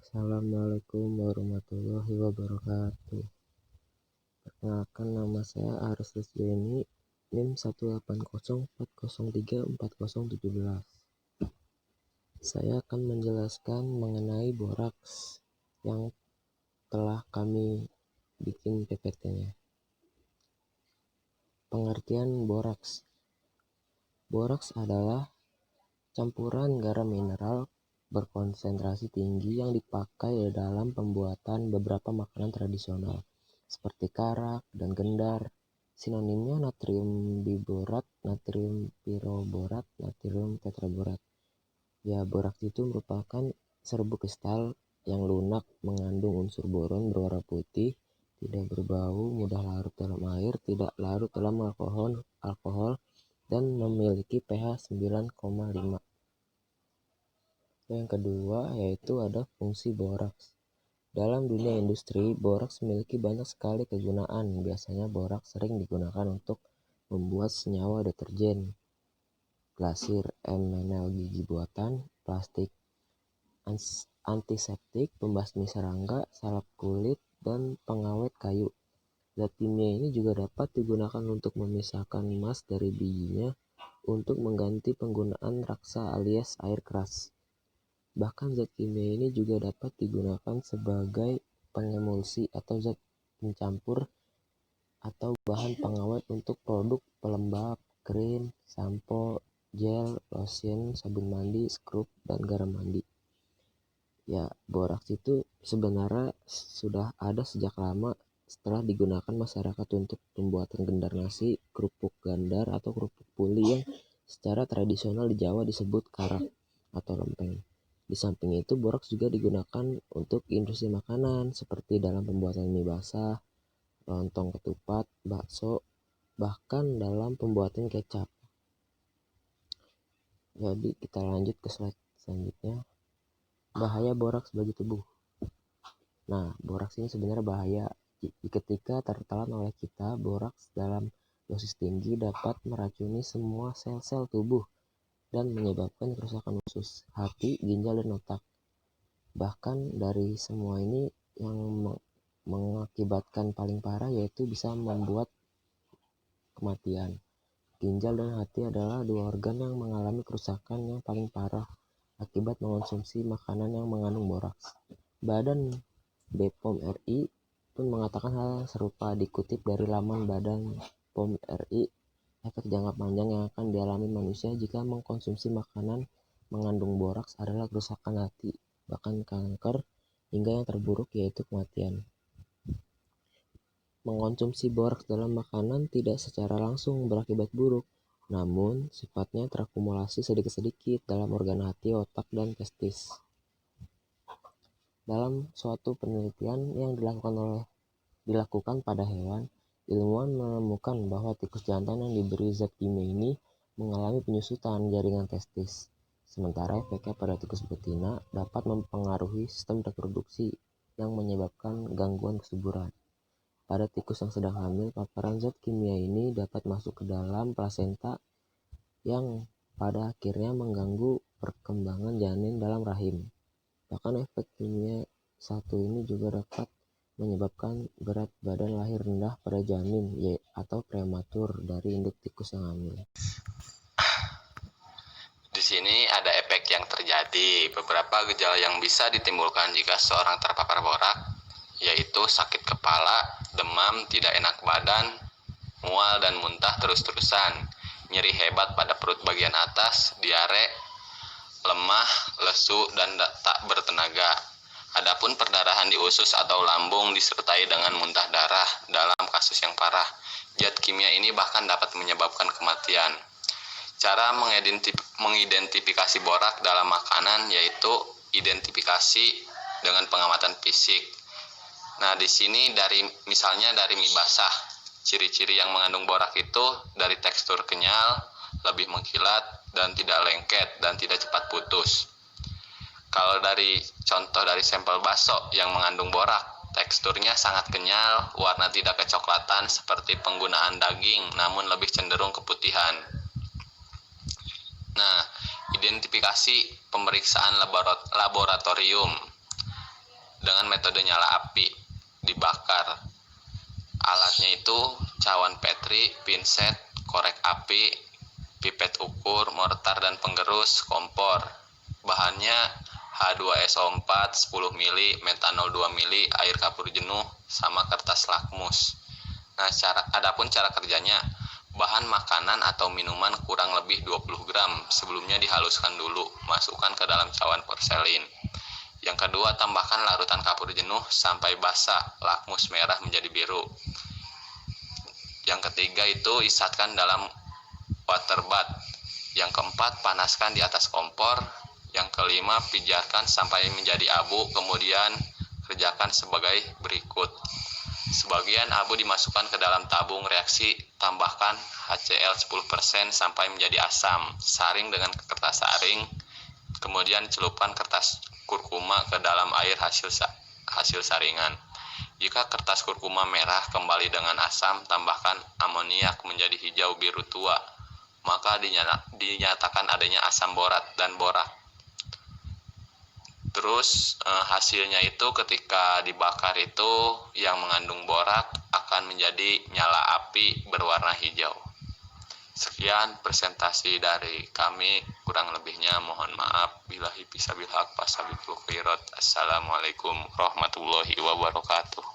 Assalamualaikum warahmatullahi wabarakatuh. Perkenalkan, nama saya Aris Lisdiani, NIM 18040340717. Saya akan menjelaskan mengenai boraks yang telah kami bikin PPT-nya. Pengertian boraks. Boraks adalah campuran garam mineral berkonsentrasi tinggi yang dipakai dalam pembuatan beberapa makanan tradisional seperti karak dan gendar. Sinonimnya natrium biborat, natrium piroborat, natrium tetraborat. Ya, boraks itu merupakan serbuk kristal yang lunak, mengandung unsur boron berwarna putih, tidak berbau, mudah larut dalam air, tidak larut dalam alkohol dan memiliki pH 9,5. Yang kedua yaitu ada fungsi boraks. Dalam dunia industri, boraks memiliki banyak sekali kegunaan. Biasanya boraks sering digunakan untuk membuat senyawa deterjen, glasir, enamel gigi buatan, plastik, antiseptik, pembasmi serangga, salep kulit, dan pengawet kayu. Zat kimia ini juga dapat digunakan untuk memisahkan emas dari bijinya untuk mengganti penggunaan raksa alias air keras. Bahkan zat kimia ini juga dapat digunakan sebagai pengemulsi atau zat pencampur atau bahan pengawet untuk produk pelembab, krim, sampo, gel, lotion, sabun mandi, scrub, dan garam mandi. Ya, boraks itu sebenarnya sudah ada sejak lama setelah digunakan masyarakat untuk pembuatan gendar nasi, kerupuk gandar, atau kerupuk puli yang secara tradisional di Jawa disebut karak atau lempeng. Di samping itu, boraks juga digunakan untuk industri makanan seperti dalam pembuatan mie basah, lontong ketupat, bakso, bahkan dalam pembuatan kecap. Jadi kita lanjut ke slide selanjutnya. Bahaya boraks bagi tubuh. Nah, boraks ini sebenarnya bahaya. Ketika tertelan oleh kita, boraks dalam dosis tinggi dapat meracuni semua sel-sel tubuh dan menyebabkan kerusakan usus, hati, ginjal, dan otak. Bahkan dari semua ini yang mengakibatkan paling parah yaitu bisa membuat kematian. Ginjal dan hati adalah dua organ yang mengalami kerusakan yang paling parah akibat mengonsumsi makanan yang mengandung boraks. Badan BPOM RI pun mengatakan hal serupa. Dikutip dari laman Badan POM RI, efek jangka panjang yang akan dialami manusia jika mengkonsumsi makanan mengandung boraks adalah kerusakan hati, bahkan kanker, hingga yang terburuk yaitu kematian. Mengkonsumsi boraks dalam makanan tidak secara langsung berakibat buruk, namun sifatnya terakumulasi sedikit-sedikit dalam organ hati, otak, dan testis. Dalam suatu penelitian yang dilakukan pada hewan, ilmuwan menemukan bahwa tikus jantan yang diberi zat kimia ini mengalami penyusutan jaringan testis, sementara efeknya pada tikus betina dapat mempengaruhi sistem reproduksi yang menyebabkan gangguan kesuburan. Pada tikus yang sedang hamil, paparan zat kimia ini dapat masuk ke dalam plasenta yang pada akhirnya mengganggu perkembangan janin dalam rahim. Bahkan efek kimia satu ini juga dapat menyebabkan berat badan lahir rendah pada janin atau prematur dari induk tikus yang hamil. Di sini ada efek yang terjadi. Beberapa gejala yang bisa ditimbulkan jika seorang terpapar borak, yaitu sakit kepala, demam, tidak enak badan, mual dan muntah terus-terusan, nyeri hebat pada perut bagian atas, diare, lemah, lesu, dan tak bertenaga. Adapun perdarahan di usus atau lambung disertai dengan muntah darah dalam kasus yang parah. Zat kimia ini bahkan dapat menyebabkan kematian. Cara mengidentifikasi borak dalam makanan yaitu identifikasi dengan pengamatan fisik. Nah, di sini misalnya dari mie basah. Ciri-ciri yang mengandung borak itu dari tekstur kenyal, lebih mengkilat, dan tidak lengket dan tidak cepat putus. Kalau dari contoh dari sampel bakso yang mengandung borak, teksturnya sangat kenyal, warna tidak kecoklatan seperti penggunaan daging, namun lebih cenderung keputihan. Nah, identifikasi pemeriksaan laboratorium. dengan metode nyala api, dibakar. Alatnya itu cawan petri, pinset, korek api, pipet ukur, mortar dan penggerus, kompor. Bahannya H2SO4 10 mili, metanol 2 mili, air kapur jenuh, sama kertas lakmus. Nah, adapun cara kerjanya, bahan makanan atau minuman kurang lebih 20 gram. Sebelumnya dihaluskan dulu, masukkan ke dalam cawan porselin. Yang kedua, tambahkan larutan kapur jenuh sampai basah, lakmus merah menjadi biru. Yang ketiga itu isatkan dalam water bath. Yang keempat, panaskan di atas kompor. Yang kelima, pijarkan sampai menjadi abu, kemudian kerjakan sebagai berikut. Sebagian abu dimasukkan ke dalam tabung reaksi, tambahkan HCl 10% sampai menjadi asam, saring dengan kertas saring, kemudian celupkan kertas kurkuma ke dalam air hasil saringan. Jika kertas kurkuma merah kembali dengan asam, tambahkan amoniak menjadi hijau biru tua, maka dinyatakan adanya asam borat dan borak. Terus hasilnya itu ketika dibakar itu yang mengandung borak akan menjadi nyala api berwarna hijau. Sekian presentasi dari kami, kurang lebihnya mohon maaf. Billahi fisabilillah fastabiqul khairat. Assalamualaikum warahmatullahi wabarakatuh.